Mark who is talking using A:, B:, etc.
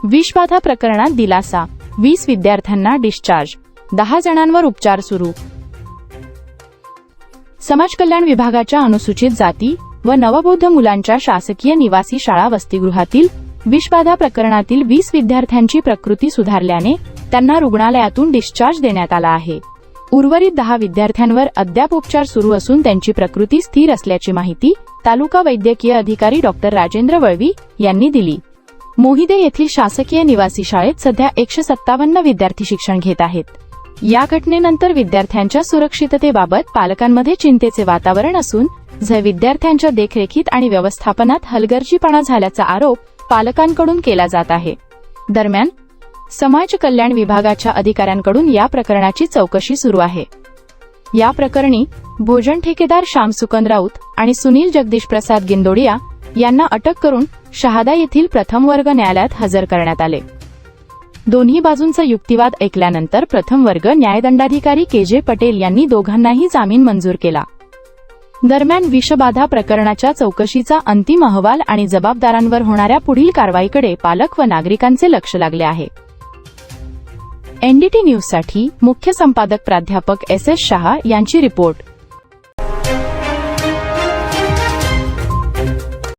A: विषबाधा प्रकरणात दिलासा, 20 विद्यार्थ्यांना डिस्चार्ज, 10 जणांवर उपचार सुरू. समाज कल्याण विभागाच्या अनुसूचित जाती व नवबौद्ध मुलांच्या शासकीय निवासी शाळा वसतिगृहातील विषबाधा प्रकरणातील 20 विद्यार्थ्यांची प्रकृती सुधारल्याने त्यांना रुग्णालयातून डिस्चार्ज देण्यात आला आहे. उर्वरित 10 विद्यार्थ्यांवर अद्याप उपचार सुरू असून त्यांची प्रकृती स्थिर असल्याची माहिती तालुका वैद्यकीय अधिकारी डॉ. राजेंद्र वळवी यांनी दिली. मोहिदे येथील शासकीय निवासी शाळेत सध्या 157 विद्यार्थी शिक्षण घेत आहेत. या घटनेनंतर विद्यार्थ्यांच्या सुरक्षिततेबाबत पालकांमध्ये चिंतेचे वातावरण असून विद्यार्थ्यांच्या देखरेखीत आणि व्यवस्थापनात हलगर्जीपणा झाल्याचा आरोप पालकांकडून केला जात आहे. दरम्यान समाज कल्याण विभागाच्या अधिकाऱ्यांकडून या प्रकरणाची चौकशी सुरू आहे. या प्रकरणी भोजन ठेकेदार श्याम सुकंद राऊत आणि सुनील जगदीश प्रसाद गिंदोडिया यांना अटक करून शहादा येथील प्रथम वर्ग न्यायालयात हजर करण्यात आले. दोन्ही बाजूंचा युक्तिवाद ऐकल्यानंतर प्रथम वर्ग न्यायदंडाधिकारी के.जे. पटेल यांनी दोघांनाही जामीन मंजूर केला. दरम्यान विषबाधा प्रकरणाच्या चौकशीचा अंतिम अहवाल आणि जबाबदारांवर होणाऱ्या पुढील कारवाईकडे पालक व नागरिकांचे लक्ष लागले आहे. एनडीटी न्यूजसाठी मुख्य संपादक प्राध्यापक एस.एस. शहा यांची रिपोर्ट.